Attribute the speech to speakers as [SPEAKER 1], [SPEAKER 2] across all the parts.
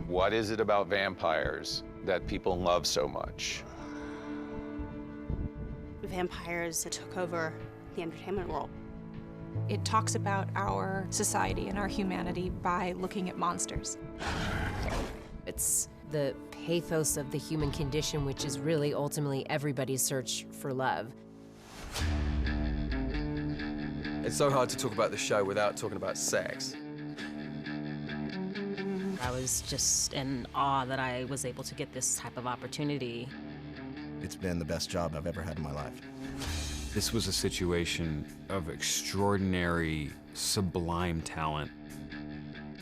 [SPEAKER 1] What is it about vampires that people love so much?
[SPEAKER 2] Vampires took over the entertainment world.
[SPEAKER 3] It talks about our society and our humanity by looking at monsters.
[SPEAKER 4] It's the pathos of the human condition, which is really ultimately everybody's search for love.
[SPEAKER 5] It's so hard to talk about the show without talking about sex.
[SPEAKER 6] I was just in awe that I was able to get this type of opportunity.
[SPEAKER 7] It's been the best job I've ever had in my life.
[SPEAKER 8] This was a situation of extraordinary, sublime talent.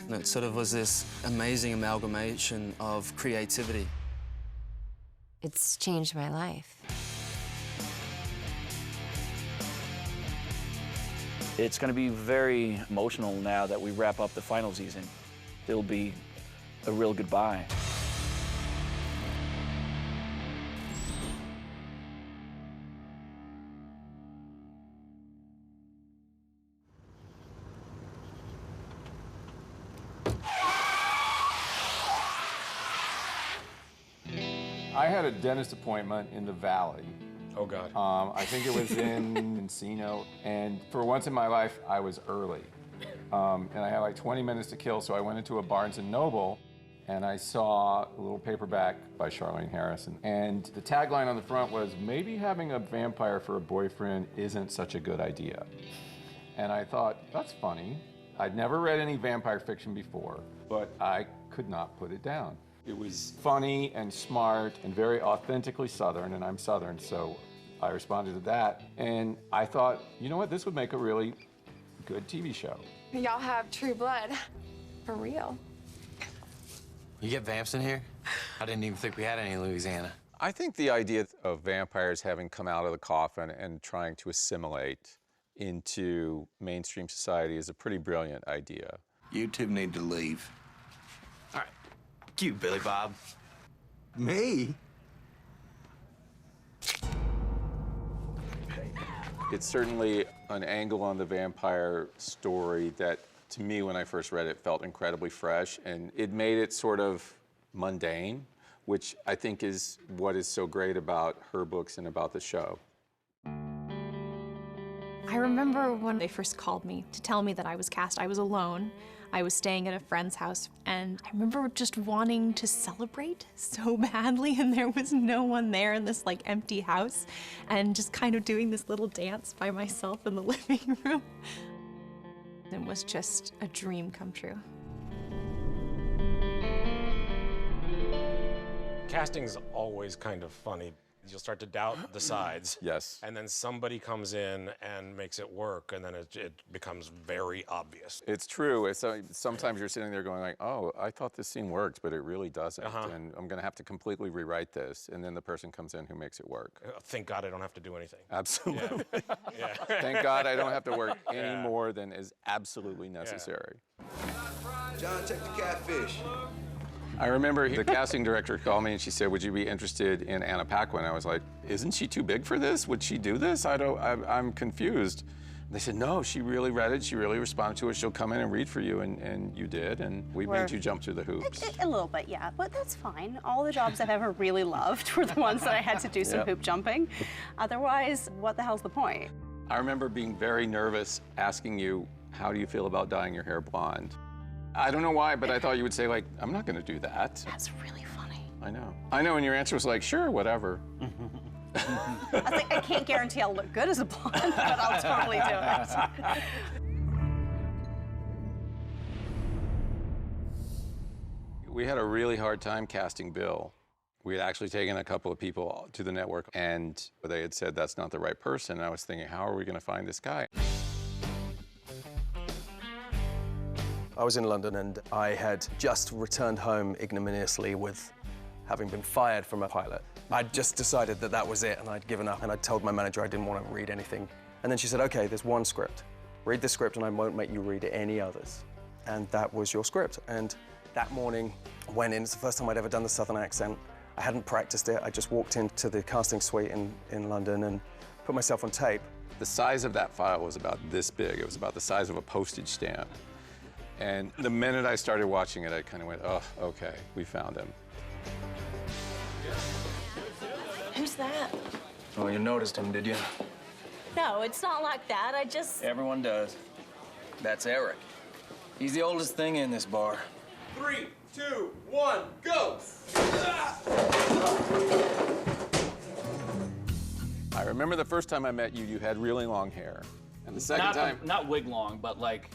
[SPEAKER 9] It sort of was this amazing amalgamation of creativity.
[SPEAKER 4] It's changed my life.
[SPEAKER 10] It's going to be very emotional now that we wrap up the final season. It'll be a real goodbye.
[SPEAKER 11] I had a dentist appointment in the Valley.
[SPEAKER 5] Oh, God.
[SPEAKER 11] I think it was in Encino, and for once in my life, I was early. And I had like 20 minutes to kill, so I went into a Barnes & Noble, and I saw a little paperback by Charlene Harrison. And the tagline on the front was, maybe having a vampire for a boyfriend isn't such a good idea. And I thought, that's funny. I'd never read any vampire fiction before, but I could not put it down. It was funny and smart and very authentically Southern, and I'm Southern, so I responded to that. And I thought, you know what, this would make a really good TV show.
[SPEAKER 12] Y'all have True Blood, for real.
[SPEAKER 13] You get vamps in here? I didn't even think we had any in Louisiana.
[SPEAKER 1] I think the idea of vampires having come out of the coffin and trying to assimilate into mainstream society is a pretty brilliant idea.
[SPEAKER 13] You two need to leave. All right. Cute, Billy Bob.
[SPEAKER 7] Me?
[SPEAKER 1] It's certainly an angle on the vampire story that, to me, when I first read it, felt incredibly fresh, and it made it sort of mundane, which I think is what is so great about her books and about the show.
[SPEAKER 3] I remember when they first called me to tell me that I was cast. I was alone. I was staying at a friend's house, and I remember just wanting to celebrate so badly, and there was no one there in this like empty house, and just kind of doing this little dance by myself in the living room. It was just a dream come true.
[SPEAKER 14] Casting's always kind of funny. You'll start to doubt the sides.
[SPEAKER 1] Yes.
[SPEAKER 14] And then somebody comes in and makes it work, and then it becomes very obvious.
[SPEAKER 1] It's true. Sometimes you're sitting there going like, oh, I thought this scene worked, but it really doesn't. And I'm going to have to completely rewrite this. And then the person comes in who makes it work.
[SPEAKER 14] Thank God I don't have to do anything.
[SPEAKER 1] Absolutely.
[SPEAKER 14] Yeah.
[SPEAKER 1] Thank God I don't have to work any more than is absolutely necessary.
[SPEAKER 7] John, check the catfish.
[SPEAKER 1] I remember the casting director called me and she said, would you be interested in Anna Paquin? I was like, isn't she too big for this? Would she do this? I'm confused. They said, no, she really read it. She really responded to it. She'll come in and read for you, and you did, and we made you jump through the hoops.
[SPEAKER 2] A little bit, yeah, but that's fine. All the jobs I've ever really loved were the ones that I had to do some hoop jumping. Otherwise, what the hell's the point?
[SPEAKER 1] I remember being very nervous asking you, how do you feel about dyeing your hair blonde? I don't know why, but I thought you would say, like, I'm not going to do that.
[SPEAKER 2] That's really funny.
[SPEAKER 1] I know. I know, and your answer was like, sure, whatever.
[SPEAKER 2] I was like, I can't guarantee I'll look good as a blonde, but I'll totally do it.
[SPEAKER 1] We had a really hard time casting Bill. We had actually taken a couple of people to the network, and they had said that's not the right person. And I was thinking, how are we going to find this guy?
[SPEAKER 5] I was in London, and I had just returned home ignominiously with having been fired from a pilot. I'd just decided that that was it, and I'd given up, and I told my manager I didn't want to read anything. And then she said, okay, there's one script. Read the script, and I won't make you read any others. And that was your script. And that morning, went in. It's the first time I'd ever done the Southern accent. I hadn't practiced it. I just walked into the casting suite in London and put myself on tape.
[SPEAKER 1] The size of that file was about this big. It was about the size of a postage stamp. And the minute I started watching it, I kind of went, oh, okay, we found him.
[SPEAKER 15] Who's that?
[SPEAKER 5] Oh, you noticed him, did you?
[SPEAKER 15] No, it's not like that. I just...
[SPEAKER 5] Everyone does. That's Eric. He's the oldest thing in this bar.
[SPEAKER 7] 3, 2, 1, go!
[SPEAKER 1] I remember the first time I met you, you had really long hair. And the second time...
[SPEAKER 10] Not wig long, but like...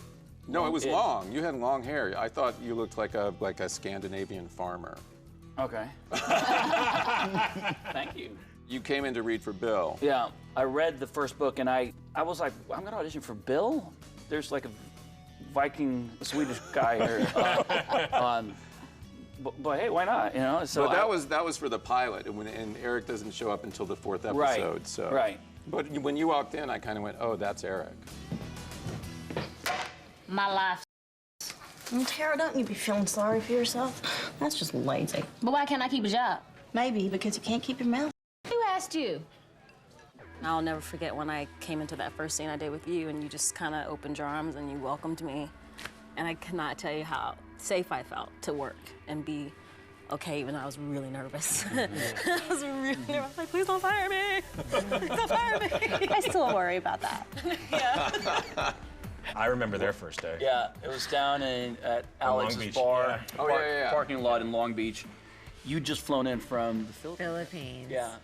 [SPEAKER 1] No, it was long. You had long hair. I thought you looked like a Scandinavian farmer.
[SPEAKER 10] Okay. Thank you.
[SPEAKER 1] You came in to read for Bill.
[SPEAKER 10] Yeah, I read the first book and I was like, I'm gonna audition for Bill? There's like a Viking Swedish guy here. But hey, why not? You know. So
[SPEAKER 1] but that was for the pilot, and Eric doesn't show up until the 4th episode.
[SPEAKER 10] Right.
[SPEAKER 1] So.
[SPEAKER 10] Right.
[SPEAKER 1] But when you walked in, I kind of went, oh, that's Eric.
[SPEAKER 15] My life. Tara, don't you be feeling sorry for yourself? That's just lazy.
[SPEAKER 6] But why can't I keep a job?
[SPEAKER 15] Maybe because you can't keep your mouth.
[SPEAKER 6] Who asked you? I'll never forget when I came into that first scene I did with you and you just kind of opened your arms and you welcomed me. And I cannot tell you how safe I felt to work and be okay, even though I was really nervous. I was really nervous. Like, please don't fire me. Please don't fire me.
[SPEAKER 2] I still worry about that.
[SPEAKER 6] Yeah.
[SPEAKER 14] I remember their first day.
[SPEAKER 10] Yeah, it was down at Alex's
[SPEAKER 14] Beach,
[SPEAKER 10] bar,
[SPEAKER 14] yeah.
[SPEAKER 1] Oh, yeah.
[SPEAKER 10] parking lot in Long Beach. You'd just flown in from the
[SPEAKER 16] Philippines.
[SPEAKER 10] Yeah,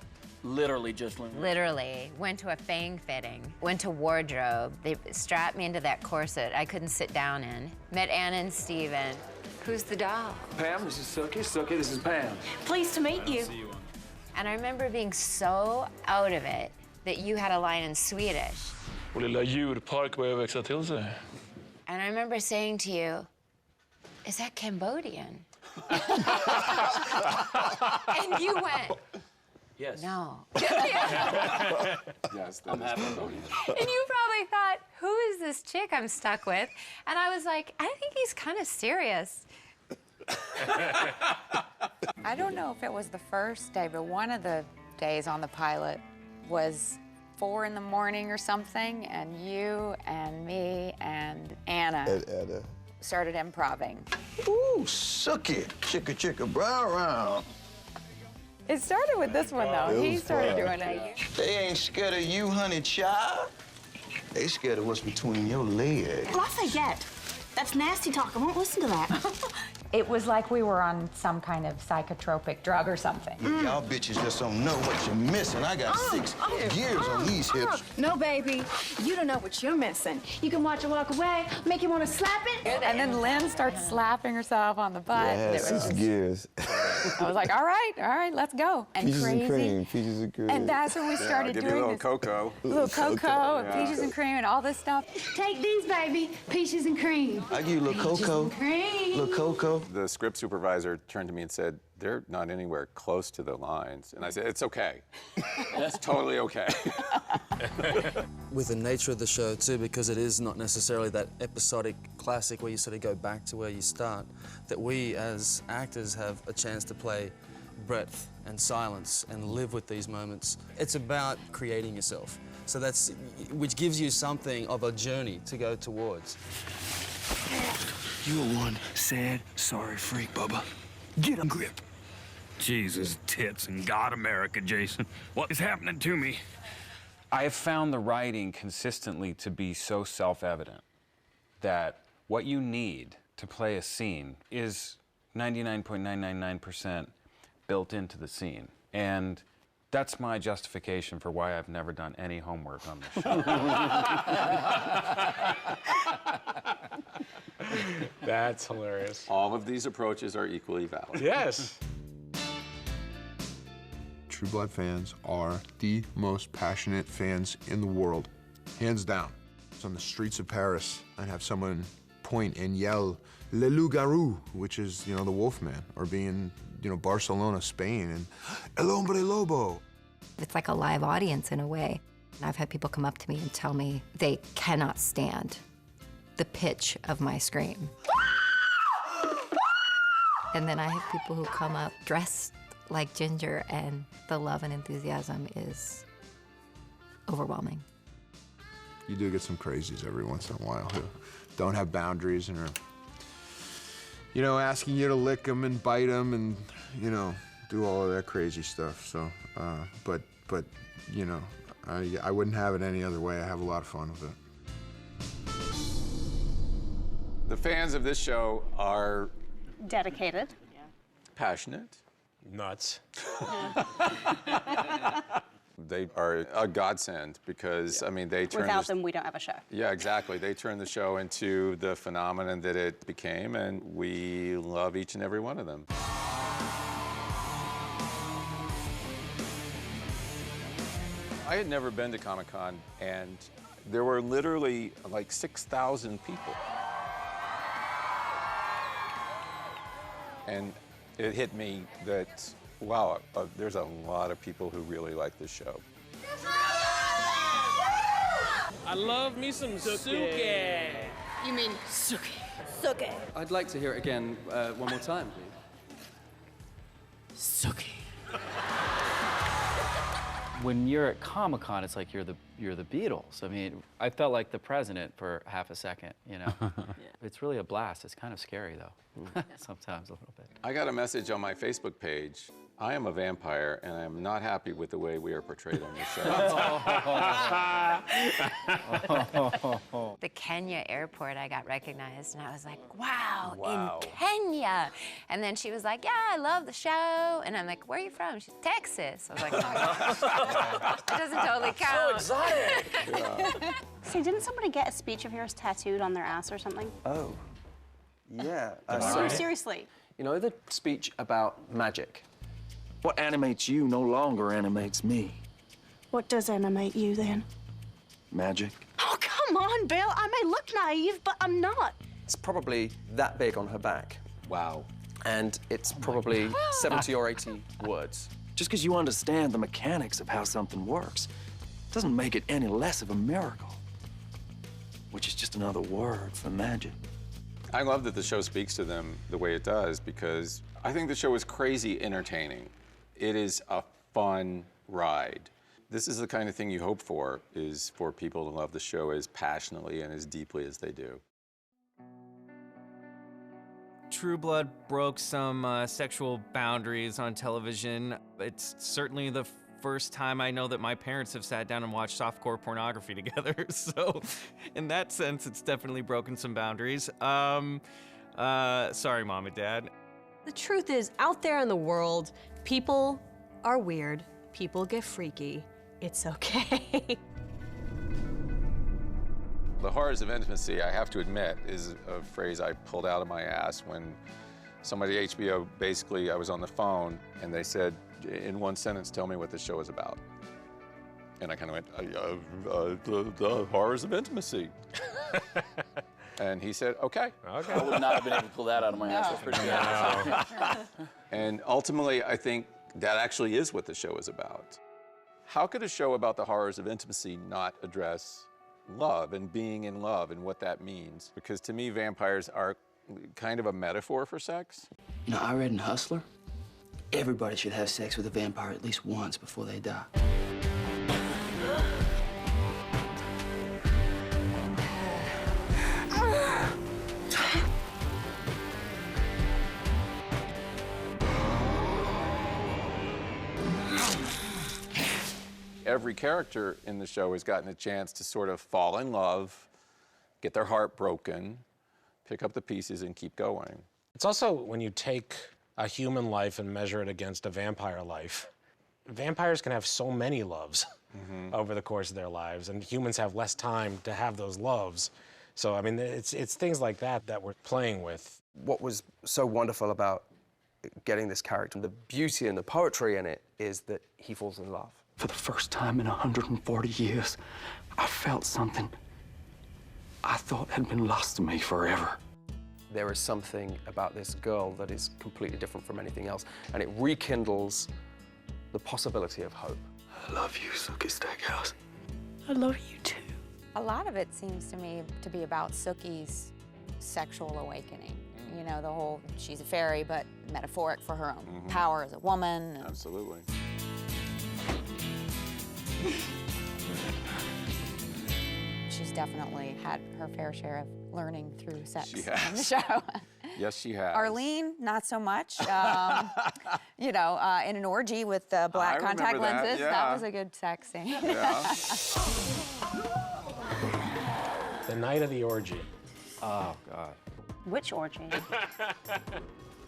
[SPEAKER 10] literally just flown in.
[SPEAKER 16] Literally. Went to a Fang fitting. Went to wardrobe. They strapped me into that corset I couldn't sit down in. Met Anna and Steven. Who's the doll?
[SPEAKER 5] Pam, this is Silky. Silky, this is Pam.
[SPEAKER 15] Pleased to meet you.
[SPEAKER 16] And I remember being so out of it that you had a line in Swedish.
[SPEAKER 17] Och lilla djurpark börjar växa till sig.
[SPEAKER 16] And I remember saying to you, is that Cambodian? And you went,
[SPEAKER 10] yes.
[SPEAKER 16] No.
[SPEAKER 1] Yes, I'm happy.
[SPEAKER 16] And you probably thought, who is this chick I'm stuck with? And I was like, I think he's kind of serious.
[SPEAKER 18] I don't know if it was the first day, but one of the days on the pilot was 4 in the morning or something, and you and me and Anna started improving.
[SPEAKER 7] Ooh, suck it. Chicka, chicka, brown round.
[SPEAKER 18] It started with this one, though. He started doing it.
[SPEAKER 7] They ain't scared of you, honey child. They scared of what's between your legs.
[SPEAKER 15] Lafayette. That's nasty talk. I won't listen to that.
[SPEAKER 18] It was like we were on some kind of psychotropic drug or something.
[SPEAKER 7] Y'all bitches just don't know what you're missing. I got 6 gears on these hips.
[SPEAKER 15] No, baby. You don't know what you're missing. You can watch her walk away, make you want to slap it.
[SPEAKER 18] And then Lynn starts slapping herself on the butt.
[SPEAKER 7] Yeah,
[SPEAKER 18] It was
[SPEAKER 7] 6
[SPEAKER 18] just-
[SPEAKER 7] gears.
[SPEAKER 18] I was like, all right, let's go. And
[SPEAKER 7] Peaches
[SPEAKER 18] crazy.
[SPEAKER 7] and cream, peaches and cream.
[SPEAKER 18] And that's when we started
[SPEAKER 1] give
[SPEAKER 18] doing
[SPEAKER 1] you a little
[SPEAKER 18] this.
[SPEAKER 1] cocoa.
[SPEAKER 18] Little cocoa and
[SPEAKER 1] Yeah.
[SPEAKER 18] peaches and cream and all this stuff.
[SPEAKER 15] Take these, baby. Peaches and cream.
[SPEAKER 7] I give you a little cocoa.
[SPEAKER 15] Cream.
[SPEAKER 7] Little cocoa.
[SPEAKER 1] The script supervisor turned to me and said, they're not anywhere close to the lines. And I said, it's okay. It's totally okay.
[SPEAKER 9] With the nature of the show too, because it is not necessarily that episodic classic where you sort of go back to where you start, that we as actors have a chance to play breadth and silence and live with these moments. It's about creating yourself. So that's, which gives you something of a journey to go towards.
[SPEAKER 17] You're one sad, sorry freak, Bubba. Get a grip. Jesus, tits and God America, Jason. What is happening to me?
[SPEAKER 8] I have found the writing consistently to be so self-evident that what you need to play a scene is 99.999% built into the scene. And that's my justification for why I've never done any homework on this show.
[SPEAKER 14] That's hilarious.
[SPEAKER 1] All of these approaches are equally valid.
[SPEAKER 14] Yes.
[SPEAKER 19] True Blood fans are the most passionate fans in the world, hands down. It's on the streets of Paris, I'd have someone point and yell, Le Loup-Garou, which is, you know, the Wolfman, or being, you know, Barcelona, Spain, and El Hombre Lobo.
[SPEAKER 20] It's like a live audience in a way. I've had people come up to me and tell me they cannot stand the pitch of my scream. And then I have people who come up dressed like Ginger, and the love and enthusiasm is overwhelming.
[SPEAKER 19] You do get some crazies every once in a while who don't have boundaries and are you know, asking you to lick them and bite them and, you know, do all of that crazy stuff. So, but you know, I wouldn't have it any other way. I have a lot of fun with it.
[SPEAKER 1] The fans of this show are
[SPEAKER 2] Dedicated.
[SPEAKER 1] passionate.
[SPEAKER 14] Nuts.
[SPEAKER 1] They are a godsend because, I mean, they turn
[SPEAKER 2] Without them, we don't have a show.
[SPEAKER 1] Yeah, exactly. They turned the show into the phenomenon that it became, and we love each and every one of them. I had never been to Comic-Con, and there were literally like 6,000 people. And it hit me that, wow, there's a lot of people who really like this show.
[SPEAKER 21] I love me some suke.
[SPEAKER 15] You mean suke? Suke.
[SPEAKER 22] I'd like to hear it again one more time, please.
[SPEAKER 15] Suke.
[SPEAKER 10] When you're at Comic-Con, it's like you're the Beatles. I mean, I felt like the president for half a second, you know? It's really a blast. It's kind of scary, though, sometimes a little bit.
[SPEAKER 1] I got a message on my Facebook page. I am a vampire, and I am not happy with the way we are portrayed on this show.
[SPEAKER 16] The Kenya airport, I got recognized, and I was like, wow, in Kenya. And then she was like, yeah, I love the show. And I'm like, where are you from? She's Texas. I was like, oh my gosh. That doesn't totally count.
[SPEAKER 5] So exotic.
[SPEAKER 2] So didn't somebody get a speech of yours tattooed on their ass or something?
[SPEAKER 5] Oh, yeah.
[SPEAKER 2] No, seriously.
[SPEAKER 5] You know the speech about magic?
[SPEAKER 23] What animates you no longer animates me.
[SPEAKER 15] What does animate you then?
[SPEAKER 23] Magic.
[SPEAKER 15] Oh, come on, Bill. I may look naive, but I'm not.
[SPEAKER 5] It's probably that big on her back.
[SPEAKER 1] Wow.
[SPEAKER 5] And it's probably 70 or 80 words.
[SPEAKER 23] Just because you understand the mechanics of how something works doesn't make it any less of a miracle, which is just another word for magic.
[SPEAKER 1] I love that the show speaks to them the way it does because I think the show is crazy entertaining. It is a fun ride. This is the kind of thing you hope for, is for people to love the show as passionately and as deeply as they do.
[SPEAKER 24] True Blood broke some sexual boundaries on television. It's certainly the first time I know that my parents have sat down and watched softcore pornography together. So in that sense, it's definitely broken some boundaries. Sorry, Mom and Dad.
[SPEAKER 25] The truth is, out there in the world, people are weird. People get freaky. It's okay.
[SPEAKER 1] The horrors of intimacy, I have to admit, is a phrase I pulled out of my ass when somebody at HBO, basically, I was on the phone, and they said, in one sentence, tell me what the show is about. And I kind of went, the horrors of intimacy. And he said, okay.
[SPEAKER 10] I would not have been able to pull that out of my ass. That's pretty good.
[SPEAKER 1] And ultimately, I think that actually is what the show is about. How could a show about the horrors of intimacy not address love and being in love and what that means? Because to me, vampires are kind of a metaphor for sex.
[SPEAKER 23] You know, I read in Hustler, everybody should have sex with a vampire at least once before they die.
[SPEAKER 1] Every character in the show has gotten a chance to sort of fall in love, get their heart broken, pick up the pieces, and keep going.
[SPEAKER 14] It's also when you take a human life and measure it against a vampire life, vampires can have so many loves over the course of their lives, and humans have less time to have those loves. So, I mean, it's things like that that we're playing with.
[SPEAKER 5] What was so wonderful about getting this character, the beauty and the poetry in it, is that he falls in love.
[SPEAKER 23] For the first time in 140 years, I felt something I thought had been lost to me forever.
[SPEAKER 5] There is something about this girl that is completely different from anything else, and it rekindles the possibility of hope.
[SPEAKER 23] I love you, Suki Steakhouse.
[SPEAKER 15] I love you too.
[SPEAKER 18] A lot of it seems to me to be about Suki's sexual awakening. You know, the whole, she's a fairy, but metaphoric for her own power as a woman. And
[SPEAKER 1] Absolutely.
[SPEAKER 18] she's definitely had her fair share of learning through sex
[SPEAKER 1] She
[SPEAKER 18] on the
[SPEAKER 1] has.
[SPEAKER 18] show.
[SPEAKER 1] Yes, she has.
[SPEAKER 18] Arlene, not so much. You know, in an orgy with black contact lenses. That was a good sex scene.
[SPEAKER 1] Yeah.
[SPEAKER 14] The night of the orgy.
[SPEAKER 10] Oh, God.
[SPEAKER 2] Which orgy?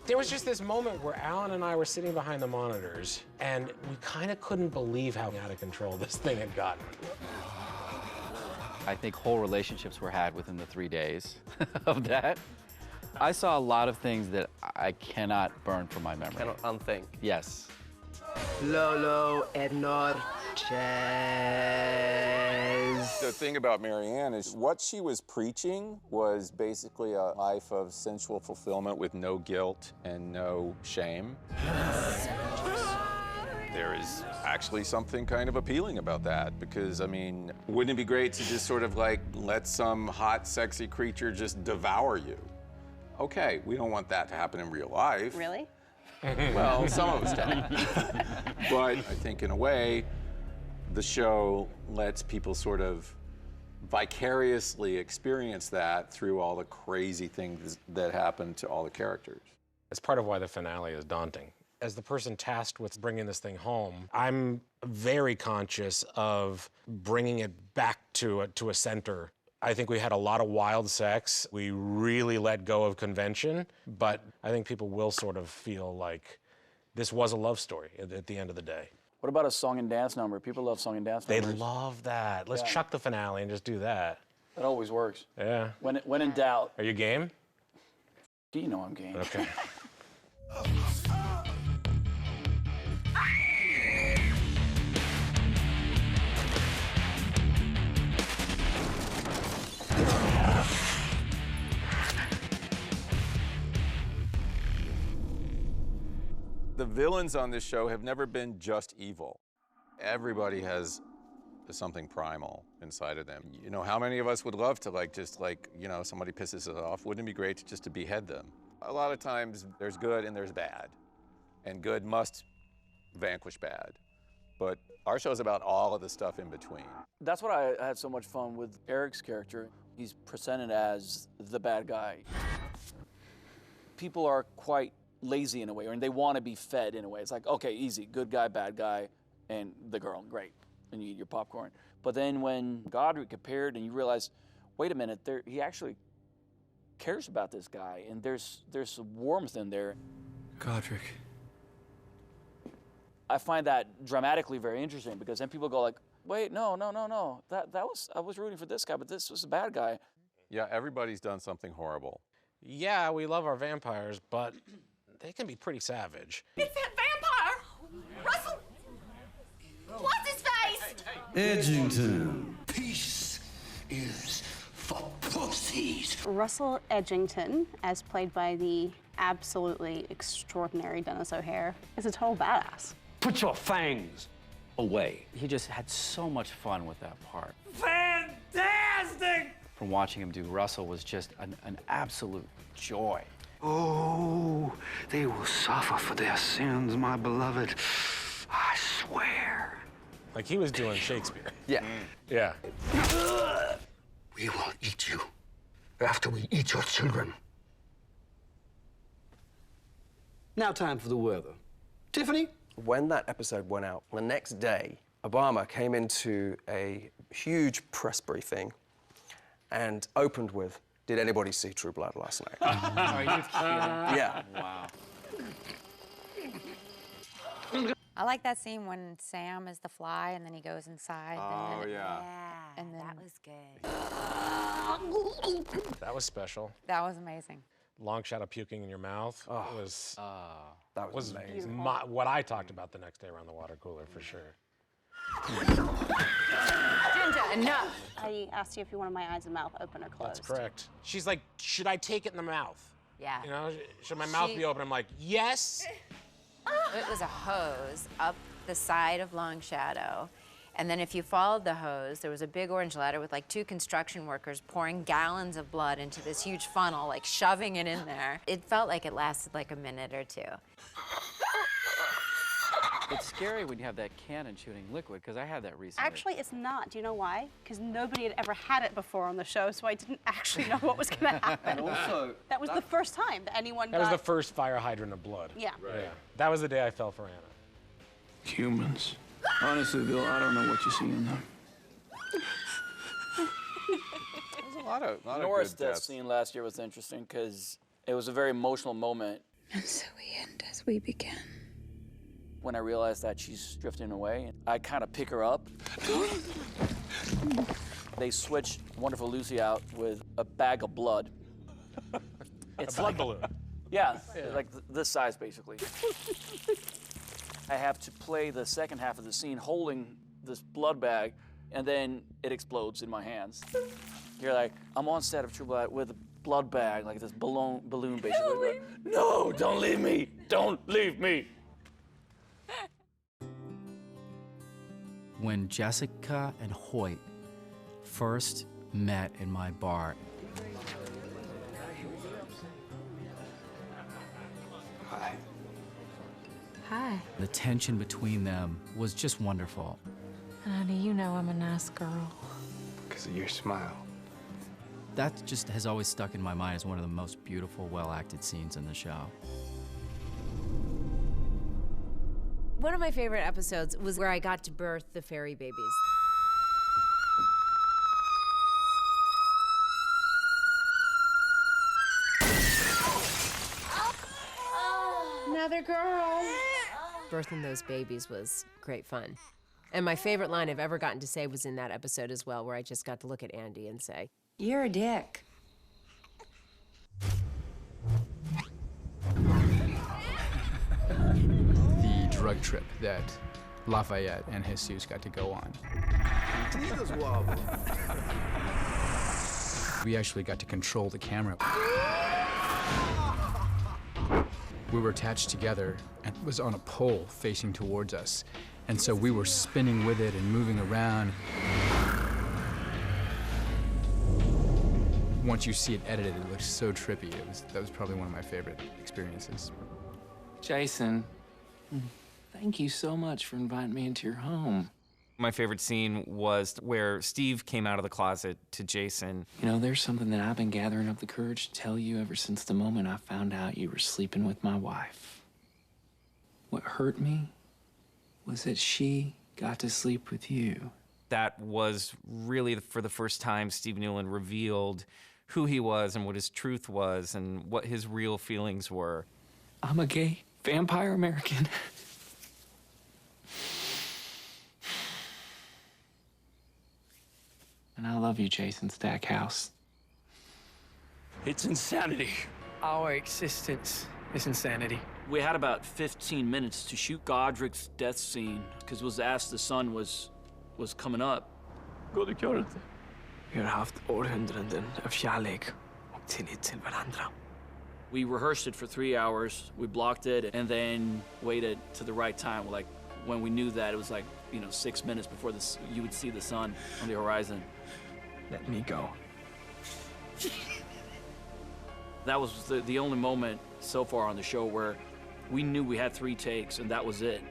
[SPEAKER 14] There was just this moment where Alan and I were sitting behind the monitors, and we kind of couldn't believe how out of control this thing had gotten.
[SPEAKER 10] I think whole relationships were had within the 3 days of that. I saw a lot of things that I cannot burn from my memory.
[SPEAKER 5] Cannot unthink.
[SPEAKER 10] Yes.
[SPEAKER 5] Lolo Ednor
[SPEAKER 1] The thing about Marianne is what she was preaching was basically a life of sensual fulfillment with no guilt and no shame. There is actually something kind of appealing about that because, I mean, wouldn't it be great to just sort of like let some hot, sexy creature just devour you? Okay, we don't want that to happen in real life.
[SPEAKER 2] Really?
[SPEAKER 1] Well, some of us don't. But I think in a way, the show lets people sort of vicariously experience that through all the crazy things that happen to all the characters.
[SPEAKER 14] It's part of why the finale is daunting. As the person tasked with bringing this thing home, I'm very conscious of bringing it back to a center. I think we had a lot of wild sex. We really let go of convention, but I think people will sort of feel like this was a love story at the end of the day.
[SPEAKER 22] What about a song and dance number? People love song and dance
[SPEAKER 14] They
[SPEAKER 22] numbers.
[SPEAKER 14] love that. Let's chuck the finale and just do that.
[SPEAKER 22] That always works.
[SPEAKER 14] Yeah.
[SPEAKER 22] When in doubt.
[SPEAKER 14] Are you game?
[SPEAKER 22] You know I'm game.
[SPEAKER 14] Okay.
[SPEAKER 1] The villains on this show have never been just evil. Everybody has something primal inside of them. You know, how many of us would love to somebody pisses us off? Wouldn't it be great just to behead them? A lot of times there's good and there's bad, and good must vanquish bad. But our show's about all of the stuff in between.
[SPEAKER 22] That's what I had so much fun with Eric's character. He's presented as the bad guy. People are quite lazy in a way, and they want to be fed in a way. It's like, okay, easy, good guy, bad guy, and the girl, great, and you eat your popcorn. But then when Godric appeared and you realize, wait a minute, he actually cares about this guy, and there's some warmth in there.
[SPEAKER 17] Godric.
[SPEAKER 22] I find that dramatically very interesting because then people go like, wait, no. I was rooting for this guy, but this was a bad guy.
[SPEAKER 1] Yeah, everybody's done something horrible.
[SPEAKER 14] Yeah, we love our vampires, but they can be pretty savage.
[SPEAKER 15] It's that vampire! Russell! What's his face?
[SPEAKER 17] Edgington.
[SPEAKER 15] Peace is for pussies.
[SPEAKER 2] Russell Edgington, as played by the absolutely extraordinary Dennis O'Hare, is a total badass.
[SPEAKER 17] Put your fangs away.
[SPEAKER 10] He just had so much fun with that part.
[SPEAKER 17] Fantastic!
[SPEAKER 10] From watching him do Russell was just an absolute joy.
[SPEAKER 17] Oh, they will suffer for their sins, my beloved. I swear.
[SPEAKER 14] Like he was doing Shakespeare.
[SPEAKER 5] Yeah.
[SPEAKER 14] Yeah.
[SPEAKER 17] We will eat you after we eat your children. Now time for the weather. Tiffany?
[SPEAKER 5] When that episode went out, the next day, Obama came into a huge press briefing and opened with, "Did anybody see True Blood last night?"
[SPEAKER 10] Are you kidding?
[SPEAKER 5] Yeah.
[SPEAKER 10] Wow.
[SPEAKER 18] I like that scene when Sam is the fly and then he goes inside.
[SPEAKER 1] Oh, yeah.
[SPEAKER 18] And then
[SPEAKER 16] That was good.
[SPEAKER 14] That was special.
[SPEAKER 18] that was amazing.
[SPEAKER 14] Long shot of puking in your mouth was
[SPEAKER 5] That was amazing.
[SPEAKER 14] what I talked about the next day around the water cooler for sure.
[SPEAKER 2] Ginger, enough! I asked you if you wanted my eyes and mouth open or closed.
[SPEAKER 14] That's correct. She's like, should I take it in the mouth?
[SPEAKER 16] Yeah.
[SPEAKER 14] You know, should my mouth be open? I'm like, yes.
[SPEAKER 16] It was a hose up the side of Long Shadow. And then if you followed the hose, there was a big orange ladder with like 2 construction workers pouring gallons of blood into this huge funnel, like shoving it in there. It felt like it lasted like a minute or 2.
[SPEAKER 10] It's scary when you have that cannon shooting liquid, because I had that recently.
[SPEAKER 2] Actually, it's not. Do you know why? Because nobody had ever had it before on the show, so I didn't actually know what was going to happen.
[SPEAKER 22] And also,
[SPEAKER 2] that was the first time that anyone
[SPEAKER 14] That
[SPEAKER 2] got...
[SPEAKER 14] was the first fire hydrant of blood.
[SPEAKER 2] Yeah.
[SPEAKER 14] Yeah. That was the day I fell for Anna.
[SPEAKER 23] Humans. Honestly, Bill, I don't know what you see in them.
[SPEAKER 1] There's a lot of
[SPEAKER 22] Nora's
[SPEAKER 1] good
[SPEAKER 22] death
[SPEAKER 1] deaths.
[SPEAKER 22] scene last year was interesting because it was a very emotional moment.
[SPEAKER 18] And so we end as we begin.
[SPEAKER 22] When I realized that she's drifting away, I kind of pick her up. They switched Wonderful Lucy out with a bag of blood. It's
[SPEAKER 14] a blood balloon.
[SPEAKER 22] Yeah, like this size, basically. I have to play the second half of the scene holding this blood bag, and then it explodes in my hands. You're like, I'm on set of True Blood with a blood bag, like this balloon basically. Like, no, don't leave me! Don't leave me!
[SPEAKER 3] When Jessica and Hoyt first met in my bar.
[SPEAKER 23] Hi.
[SPEAKER 18] Hi.
[SPEAKER 3] The tension between them was just wonderful.
[SPEAKER 18] And how do you know I'm a nice girl?
[SPEAKER 23] Because of your smile.
[SPEAKER 3] That just has always stuck in my mind as one of the most beautiful, well-acted scenes in the show.
[SPEAKER 4] One of my favorite episodes was where I got to birth the fairy babies. Another girl. Birthing those babies was great fun. And my favorite line I've ever gotten to say was in that episode as well, where I just got to look at Andy and say, "You're a dick."
[SPEAKER 11] The drug trip that Lafayette and Jesus got to go on. We actually got to control the camera. We were attached together and it was on a pole facing towards us. And so we were spinning with it and moving around. Once you see it edited, it looks so trippy. That was probably one of my favorite experiences.
[SPEAKER 12] Jason, thank you so much for inviting me into your home.
[SPEAKER 24] My favorite scene was where Steve came out of the closet to Jason.
[SPEAKER 12] You know, there's something that I've been gathering up the courage to tell you ever since the moment I found out you were sleeping with my wife. What hurt me was that she got to sleep with you.
[SPEAKER 24] That was really, for the first time, Steve Newland revealed who he was and what his truth was and what his real feelings were.
[SPEAKER 12] I'm a gay vampire American. And I love you, Jason Stackhouse.
[SPEAKER 23] It's insanity. Our existence is insanity.
[SPEAKER 22] We had about 15 minutes to shoot Godric's death scene because it was as the sun was coming up.
[SPEAKER 23] God gör inte. Vi har haft århundraden av kärlek och tillit till varandra.
[SPEAKER 22] We rehearsed it for 3 hours. We blocked it and then waited to the right time. Like when we knew that, it was like, 6 minutes before you would see the sun on the horizon.
[SPEAKER 23] Let me go.
[SPEAKER 22] That was the only moment so far on the show where we knew we had 3 takes and that was it.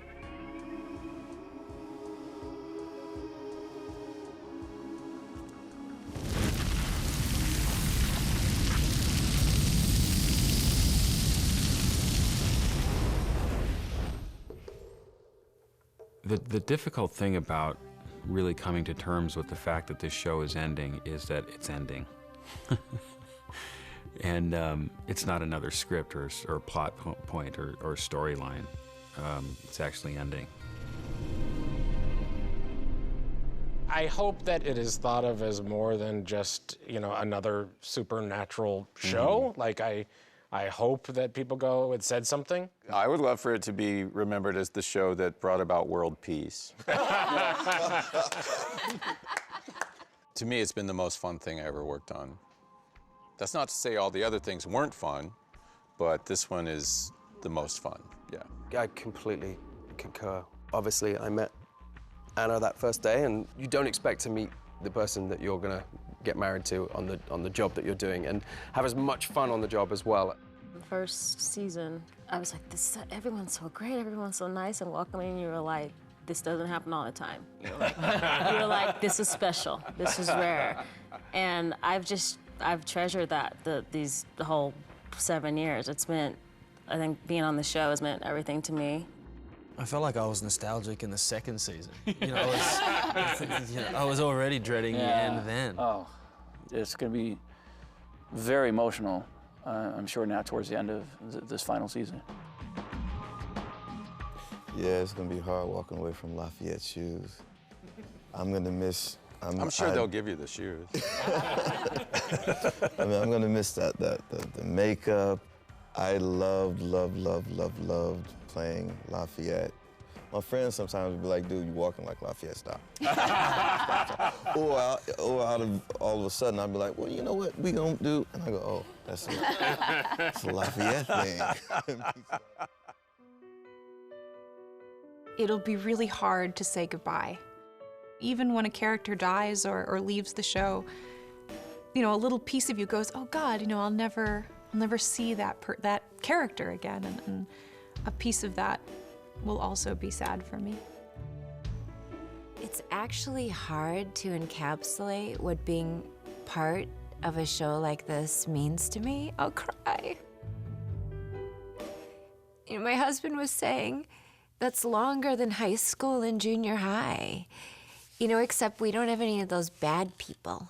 [SPEAKER 8] The difficult thing about really coming to terms with the fact that this show is ending is that it's ending. And it's not another script or plot point or storyline. It's actually ending.
[SPEAKER 14] I hope that it is thought of as more than just, another supernatural show. Like, I hope that people go, it said something.
[SPEAKER 1] I would love for it to be remembered as the show that brought about world peace. To me, it's been the most fun thing I ever worked on. That's not to say all the other things weren't fun, but this one is the most fun, yeah.
[SPEAKER 5] I completely concur. Obviously, I met Anna that first day, and you don't expect to meet the person that you're gonna get married to on the job that you're doing and have as much fun on the job as well.
[SPEAKER 6] The first season, I was like, everyone's so great, everyone's so nice and welcoming. You were like, this doesn't happen all the time. You were like, this is special, this is rare. And I've treasured that, the whole 7 years. It's meant, I think being on the show has meant everything to me.
[SPEAKER 7] I felt like I was nostalgic in the second season. I was already dreading the end then.
[SPEAKER 22] Oh, it's going to be very emotional, I'm sure, now towards the end of this final season.
[SPEAKER 9] Yeah, it's gonna be hard walking away from Lafayette's shoes. I'm gonna miss.
[SPEAKER 1] I'm sure they'll give you the shoes.
[SPEAKER 9] I mean, I'm gonna miss the makeup. I loved playing Lafayette. My friends sometimes would be like, "Dude, you walking like Lafayette, stop." or out of all of a sudden, I'd be like, "Well, you know what we gonna do?" And I go, "Oh, that's it's a Lafayette thing."
[SPEAKER 13] It'll be really hard to say goodbye. Even when a character dies or leaves the show, a little piece of you goes, oh God, I'll never see that character again, and a piece of that will also be sad for me.
[SPEAKER 16] It's actually hard to encapsulate what being part of a show like this means to me. I'll cry. My husband was saying, that's longer than high school and junior high. Except we don't have any of those bad people.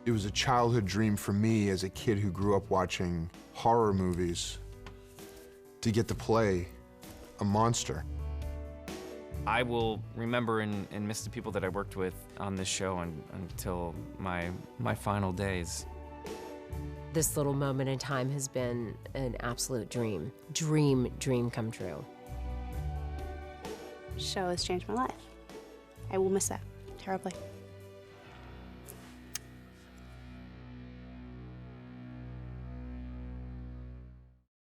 [SPEAKER 19] It was a childhood dream for me as a kid who grew up watching horror movies to get to play a monster.
[SPEAKER 24] I will remember and miss the people that I worked with on this show until my final days.
[SPEAKER 4] This little moment in time has been an absolute dream. Dream come true.
[SPEAKER 2] Show has changed my life. I will miss that terribly.